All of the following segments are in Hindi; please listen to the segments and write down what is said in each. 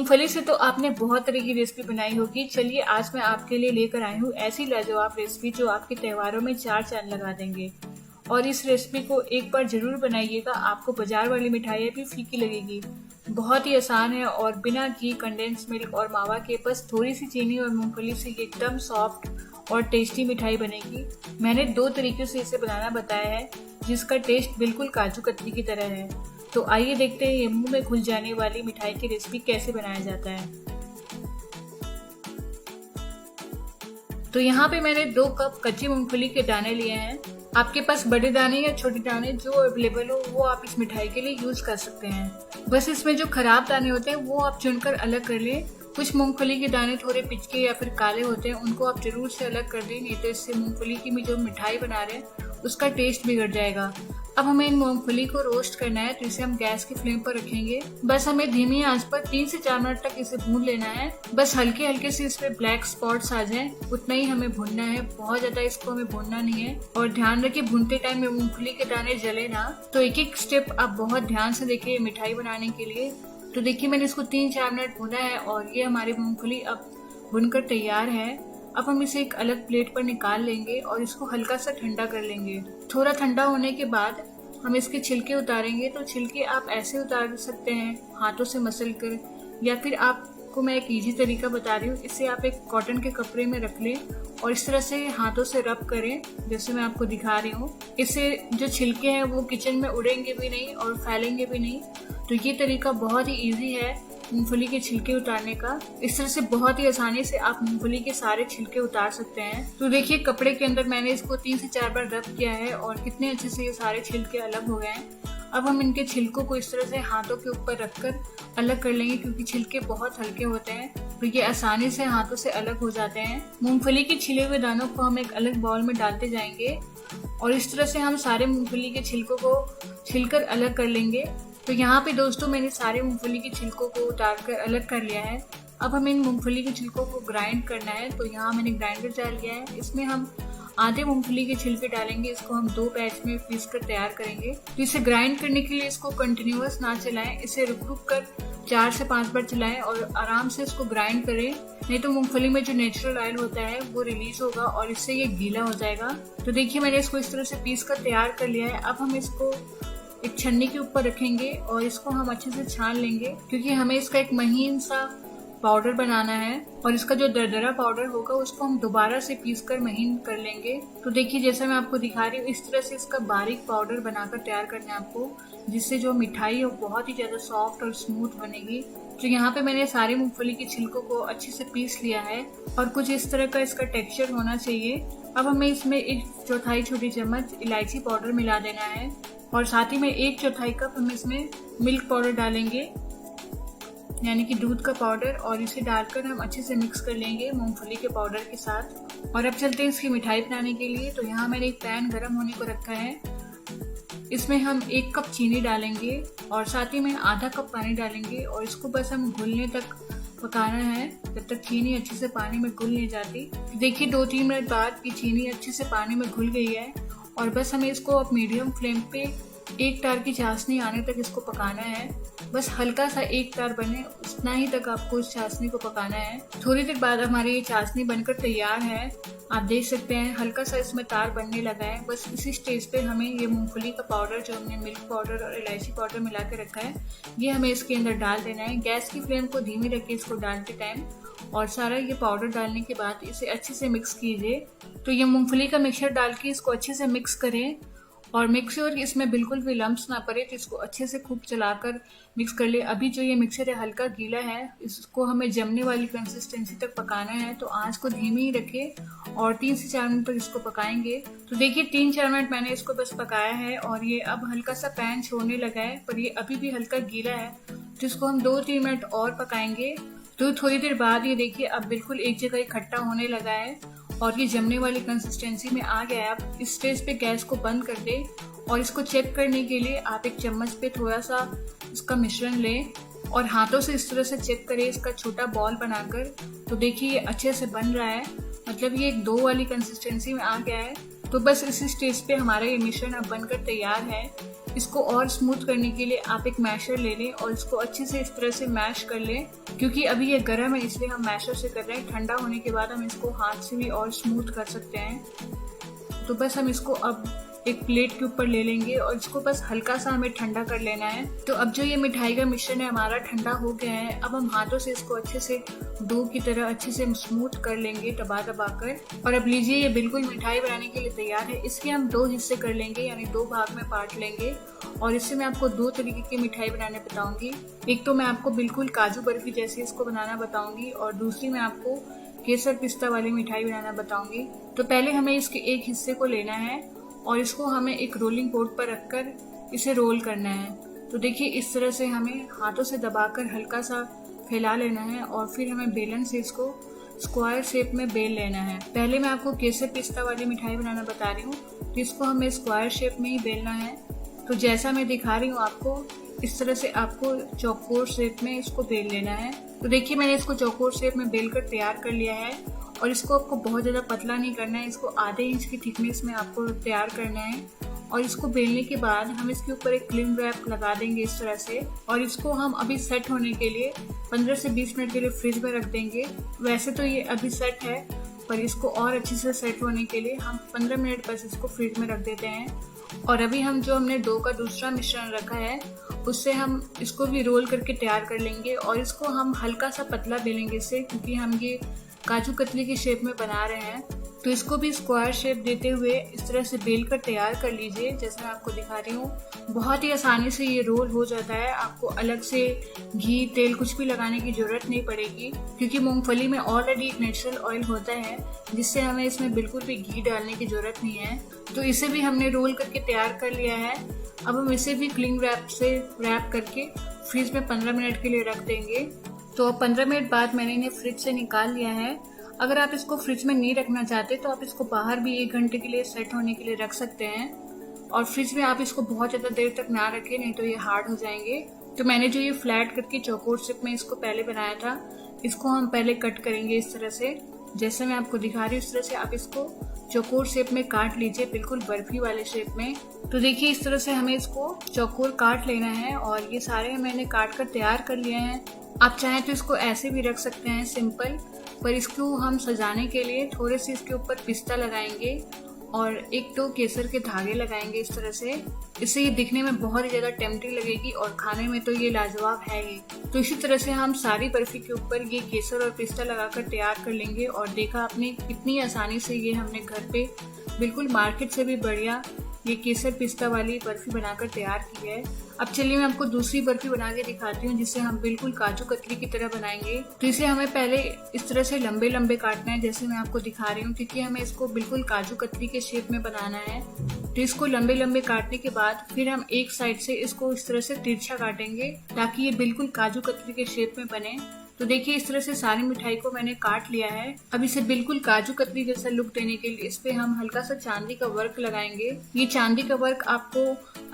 मूंगफली से तो आपने बहुत तरह की रेसिपी बनाई होगी। चलिए आज मैं आपके लिए लेकर आई हूँ ऐसी लाजवाब रेसिपी जो आपके त्योहारों में चार चांद लगा देंगे। और इस रेसिपी को एक बार जरूर बनाइएगा, आपको बाजार वाली मिठाइयाँ भी फीकी लगेगी। बहुत ही आसान है और बिना घी, कंडेंस मिल्क और मावा के बस थोड़ी सी चीनी और मूंगफली से ये एकदम सॉफ्ट और टेस्टी मिठाई बनेगी। मैंने 2 तरीके से इसे बनाना बताया है जिसका टेस्ट बिल्कुल काजू कतली की तरह है। तो आइए देखते हैं ये मुंह में घुल जाने वाली मिठाई की रेसिपी कैसे बनाया जाता है। तो यहाँ पे मैंने 2 कप कच्ची मूंगफली के दाने लिए हैं। आपके पास बड़े दाने या छोटे दाने जो अवेलेबल हो वो आप इस मिठाई के लिए यूज कर सकते हैं। बस इसमें जो खराब दाने होते हैं वो आप चुनकर अलग कर लें। कुछ मूंगफली के दाने थोड़े पिचके या फिर काले होते हैं, उनको आप जरूर से अलग कर दें, नहीं तो इससे मूंगफली की जो मिठाई बना रहे हैं उसका टेस्ट बिगड़ जाएगा। अब हमें इन मूंगफली को रोस्ट करना है, तो इसे हम गैस की फ्लेम पर रखेंगे। बस हमें धीमी आंच पर 3 से 4 मिनट तक इसे भून लेना है। बस हल्के हल्के से इस पे ब्लैक स्पॉट्स आ जाएं, उतना ही हमें भूनना है, बहुत ज्यादा इसको हमें भूनना नहीं है। और ध्यान रखिए भूनते टाइम में मूंगफली के दाने जले ना। तो एक एक स्टेप आप बहुत ध्यान से देखिए मिठाई बनाने के लिए। तो देखिए मैंने इसको 3-4 मिनट भूना है और ये हमारी मूंगफली अब भुनकर तैयार है। अब हम इसे एक अलग प्लेट पर निकाल लेंगे और इसको हल्का सा ठंडा कर लेंगे। थोड़ा ठंडा होने के बाद हम इसके छिलके उतारेंगे। तो छिलके आप ऐसे उतार सकते हैं हाथों से मसल कर, या फिर आपको मैं एक इजी तरीका बता रही हूँ, इसे आप एक कॉटन के कपड़े में रख लें और इस तरह से हाथों से रब करें जैसे मैं आपको दिखा रही हूँ। इससे जो छिलके हैं वो किचन में उड़ेंगे भी नहीं और फैलेंगे भी नहीं। तो ये तरीका बहुत ही इजी है मूंगफली के छिलके उतारने का। इस तरह से बहुत ही आसानी से आप मूंगफली के सारे छिलके उतार सकते हैं। तो देखिए कपड़े के अंदर मैंने इसको 3 से 4 बार रब किया है और कितने अच्छे से ये सारे छिलके अलग हो गए हैं। अब हम इनके छिलकों को इस तरह से हाथों के ऊपर रखकर अलग कर लेंगे, क्योंकि छिलके बहुत हल्के होते हैं तो ये आसानी से हाथों से अलग हो जाते हैं। मूंगफली के छिले हुए दानों को हम एक अलग बाउल में डालते जाएंगे और इस तरह से हम सारे मूंगफली के छिलकों को छिलकर अलग कर लेंगे। तो यहाँ पे दोस्तों मैंने सारे मूंगफली के छिलकों को उतार कर अलग कर लिया है। अब हमें इन मूंगफली के छिलकों को ग्राइंड करना है। तो यहाँ मैंने ग्राइंडर डाल लिया है, इसमें हम आधे मूंगफली के छिलके डालेंगे। इसको हम 2 बैच में पीस कर तैयार करेंगे। तो इसे ग्राइंड करने के लिए इसको कंटिन्यूअस ना चलाएं, इसे रुक रुक कर 4 से 5 बार चलाएं और आराम से इसको ग्राइंड करें, नहीं तो मूंगफली में जो नेचुरल ऑयल होता है वो रिलीज होगा और इससे ये गीला हो जाएगा। तो देखिए मैंने इसको इस तरह से पीस कर तैयार कर लिया है। अब हम इसको एक छन्नी के ऊपर रखेंगे और इसको हम अच्छे से छान लेंगे, क्योंकि हमें इसका एक महीन सा पाउडर बनाना है और इसका जो दरदरा पाउडर होगा उसको हम दोबारा से पीस कर महीन कर लेंगे। तो देखिए जैसा मैं आपको दिखा रही हूँ इस तरह से इसका बारीक पाउडर बनाकर तैयार करना है आपको, जिससे जो मिठाई है वो बहुत ही ज्यादा सॉफ्ट और स्मूथ बनेगी। तो यहाँ पे मैंने सारे मूंगफली के छिलकों को अच्छे से पीस लिया है और कुछ इस तरह का इसका टेक्सचर होना चाहिए। अब हमें इसमें 1/4 छोटी चम्मच इलायची पाउडर मिला देना है और साथ ही में 1/4 कप हम इसमें मिल्क पाउडर डालेंगे, यानी कि दूध का पाउडर, और इसे डालकर हम अच्छे से मिक्स कर लेंगे मूंगफली के पाउडर के साथ। और अब चलते हैं इसकी मिठाई बनाने के लिए। तो यहाँ मैंने एक पैन गरम होने को रखा है, इसमें हम 1 कप चीनी डालेंगे और साथ ही में आधा कप पानी डालेंगे और इसको बस हम घुलने तक पकाना है, जब तक चीनी अच्छे से पानी में घुल नहीं जाती। देखिए 2-3 मिनट बाद की चीनी अच्छे से पानी में घुल गई है और बस हमें इसको अब मीडियम फ्लेम पे 1 तार की चाशनी आने तक इसको पकाना है। बस हल्का सा 1 तार बने उतना ही तक आपको इस चाशनी को पकाना है। थोड़ी देर बाद हमारी ये चाशनी बनकर तैयार है, आप देख सकते हैं हल्का सा इसमें तार बनने लगा है। बस इसी स्टेज पे हमें ये मूंगफली का पाउडर जो हमने मिल्क पाउडर और इलायची पाउडर मिला के रखा है ये हमें इसके अंदर डाल देना है। गैस की फ्लेम को धीमी रखिए इसको डालते टाइम, और सारा ये पाउडर डालने के बाद इसे अच्छे से मिक्स कीजिए। तो ये मूंगफली का मिक्सचर डाल के इसको अच्छे से मिक्स करें और मिक्स श्योर इसमें बिल्कुल भी लम्प्स ना पड़े, तो इसको अच्छे से खूब चलाकर मिक्स कर ले। अभी जो ये मिक्सचर है हल्का गीला है, इसको हमें जमने वाली कंसिस्टेंसी तक पकाना है। तो आंच को धीमी ही रखें और 3 से 4 मिनट तक इसको पकाएंगे। तो देखिए 3-4 मिनट मैंने इसको बस पकाया है और ये अब हल्का सा पैन छोड़ने लगा है, पर ये अभी भी हल्का गीला है, तो इसको हम 2-3 मिनट और पकाएंगे। तो थोड़ी देर बाद ये देखिए अब बिल्कुल एक जगह इकट्ठा होने लगा है और ये जमने वाली कंसिस्टेंसी में आ गया है। आप इस स्टेज पे गैस को बंद कर दें और इसको चेक करने के लिए आप एक चम्मच पे थोड़ा सा इसका मिश्रण लें और हाथों से इस तरह से चेक करें इसका छोटा बॉल बनाकर। तो देखिए ये अच्छे से बन रहा है, मतलब ये एक डो वाली कंसिस्टेंसी में आ गया है। तो बस इस स्टेज पे हमारा ये मिश्रण अब बनकर तैयार है। इसको और स्मूथ करने के लिए आप एक मैशर ले लें और इसको अच्छे से इस तरह से मैश कर लें। क्योंकि अभी ये गर्म है इसलिए हम मैशर से कर रहे हैं, ठंडा होने के बाद हम इसको हाथ से भी और स्मूथ कर सकते हैं। तो बस हम इसको अब एक प्लेट के ऊपर ले लेंगे और इसको बस हल्का सा हमें ठंडा कर लेना है। तो अब जो ये मिठाई का मिश्रण है हमारा ठंडा हो गया है। अब हम हाथों से इसको अच्छे से डो की तरह अच्छे से स्मूथ कर लेंगे दबा दबा कर। और अब लीजिए ये बिल्कुल मिठाई बनाने के लिए तैयार है। इसके हम 2 हिस्से कर लेंगे, यानी 2 भाग में बांट लेंगे। और इससे मैं आपको 2 तरीके की मिठाई बनाने बताऊंगी। एक तो मैं आपको बिल्कुल काजू बर्फी जैसी इसको बनाना बताऊंगी और दूसरी मैं आपको केसर पिस्ता वाली मिठाई बनाना बताऊंगी। तो पहले हमें इसके एक हिस्से को लेना है और इसको हमें एक रोलिंग बोर्ड पर रखकर इसे रोल करना है। तो देखिए इस तरह से हमें हाथों से दबाकर हल्का सा फैला लेना है और फिर हमें बेलन से इसको स्क्वायर शेप में बेल लेना है। पहले मैं आपको केसर पिस्ता वाली मिठाई बनाना बता रही हूँ, तो इसको हमें स्क्वायर शेप में ही बेलना है। तो जैसा मैं दिखा रही हूँ आपको, इस तरह से आपको चौकोर शेप में इसको बेल लेना है। तो देखिए मैंने इसको चौकोर शेप में बेल कर तैयार कर लिया है। और इसको आपको बहुत ज़्यादा पतला नहीं करना है, इसको आधे इंच की थिकनेस में आपको तैयार करना है। और इसको बेलने के बाद हम इसके ऊपर एक क्लिंग रैप लगा देंगे इस तरह से। और इसको हम अभी सेट होने के लिए 15 से 20 मिनट के लिए फ्रिज में रख देंगे। वैसे तो ये अभी सेट है, पर इसको और अच्छे से सेट होने के लिए हम 15 मिनट बस इसको फ्रिज में रख देते हैं। और अभी हम जो हमने डो का दूसरा मिश्रण रखा है उससे हम इसको भी रोल करके तैयार कर लेंगे। और इसको हम हल्का सा पतला बेलेंगे इससे, क्योंकि हम ये काजू कतली की शेप में बना रहे हैं। तो इसको भी स्क्वायर शेप देते हुए इस तरह से बेल कर तैयार कर लीजिए, जैसे मैं आपको दिखा रही हूँ। बहुत ही आसानी से ये रोल हो जाता है, आपको अलग से घी तेल कुछ भी लगाने की जरूरत नहीं पड़ेगी, क्योंकि मूंगफली में ऑलरेडी एक नेचुरल ऑयल होता है जिससे हमें इसमें बिल्कुल भी घी डालने की जरूरत नहीं है। तो इसे भी हमने रोल करके तैयार कर लिया है। अब हम इसे भी क्लिंग रैप से रैप करके फ्रिज में 15 मिनट के लिए रख देंगे। तो 15 मिनट बाद मैंने इन्हें फ्रिज से निकाल लिया है। अगर आप इसको फ्रिज में नहीं रखना चाहते तो आप इसको बाहर भी 1 घंटे के लिए सेट होने के लिए रख सकते हैं। और फ्रिज में आप इसको बहुत ज़्यादा देर तक ना रखें, नहीं तो ये हार्ड हो जाएंगे। तो मैंने जो ये फ्लैट करके चौकोर शेप में इसको पहले बनाया था, इसको हम पहले कट करेंगे इस तरह से, जैसे मैं आपको दिखा रही हूँ। इस तरह से आप इसको चौकोर शेप में काट लीजिए, बिल्कुल बर्फी वाले शेप में। तो देखिए इस तरह से हमें इसको चौकोर काट लेना है और ये सारे मैंने काट कर तैयार कर लिए हैं। आप चाहें तो इसको ऐसे भी रख सकते हैं सिंपल, पर इसको हम सजाने के लिए थोड़े से इसके ऊपर पिस्ता लगाएंगे और 1-2 केसर के धागे लगाएंगे इस तरह से। इससे ये दिखने में बहुत ही ज्यादा टेम्पटिंग लगेगी और खाने में तो ये लाजवाब है ही। तो इसी तरह से हम सारी बर्फी के ऊपर ये केसर और पिस्ता लगाकर तैयार कर लेंगे। और देखा आपने कितनी आसानी से ये हमने घर पे बिल्कुल मार्केट से भी बढ़िया ये केसर पिस्ता वाली बर्फी बनाकर तैयार की है। अब चलिए मैं आपको दूसरी बर्फी बना के दिखाती हूँ, जिसे हम बिल्कुल काजू कतली की तरह बनाएंगे। तो इसे हमें पहले इस तरह से लंबे लंबे काटना है, जैसे मैं आपको दिखा रही हूँ, क्योंकि हमें इसको बिल्कुल काजू कतली के शेप में बनाना है। तो इसको लंबे लंबे काटने के बाद फिर हम एक साइड से इसको इस तरह से तिरछा काटेंगे ताकि ये बिल्कुल काजू कतली के शेप में बने। तो देखिए इस तरह से सारी मिठाई को मैंने काट लिया है। अब इसे बिल्कुल काजू कतली जैसा लुक देने के लिए इस पे हम हल्का सा चांदी का वर्क लगाएंगे। ये चांदी का वर्क आपको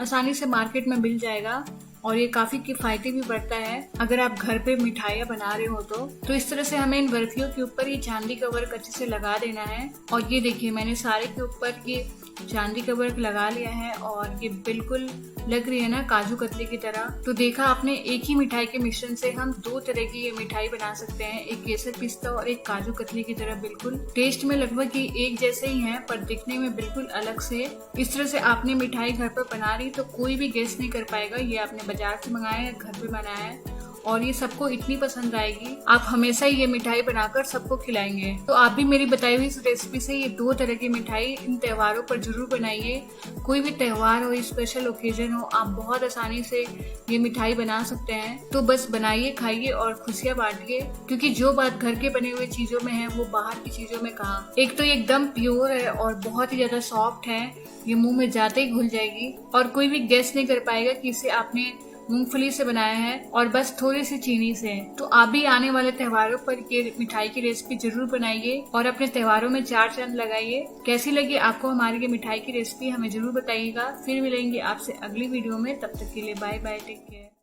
आसानी से मार्केट में मिल जाएगा और ये काफी किफायती भी पड़ता है अगर आप घर पे मिठाइयाँ बना रहे हो तो इस तरह से हमें इन बर्फियों के ऊपर ये चांदी का वर्क अच्छे से लगा देना है। और ये देखिए मैंने सारे के ऊपर ये चांदी का वर्क लगा लिया है और ये बिल्कुल लग रही है ना काजू कतली की तरह। तो देखा आपने, एक ही मिठाई के मिश्रण से हम 2 तरह की ये मिठाई बना सकते हैं, एक केसर पिस्ता और एक काजू कतली की तरह। बिल्कुल टेस्ट में लगभग ये एक जैसे ही हैं, पर दिखने में बिल्कुल अलग से। इस तरह से आपने मिठाई घर पर बना रही तो कोई भी गेस नहीं कर पाएगा ये आपने बाजार से मंगाया है घर पे बनाया है। और ये सबको इतनी पसंद आएगी, आप हमेशा ही ये मिठाई बनाकर सबको खिलाएंगे। तो आप भी मेरी बताई हुई इस रेसिपी से ये 2 तरह की मिठाई इन त्योहारों पर जरूर बनाइए। कोई भी त्योहार हो, स्पेशल ओकेजन हो, आप बहुत आसानी से ये मिठाई बना सकते हैं। तो बस बनाइए, खाइए और खुशियाँ बांटिए, क्योंकि जो बात घर के बने हुए चीजों में है वो बाहर की चीजों में कहाँ। एक तो ये एकदम प्योर है और बहुत ही ज्यादा सॉफ्ट है, ये मुंह में जाते ही घुल जाएगी और कोई भी गेस नहीं कर पाएगा कि इसे आपने मूंगफली से बनाया है और बस थोड़ी सी चीनी से। तो आप भी आने वाले त्योहारों पर ये मिठाई की रेसिपी जरूर बनाइए और अपने त्योहारों में 4 चांद लगाइए। कैसी लगी आपको हमारी ये मिठाई की रेसिपी हमें जरूर बताइएगा। फिर मिलेंगे आपसे अगली वीडियो में, तब तक के लिए बाय बाय, टेक केयर।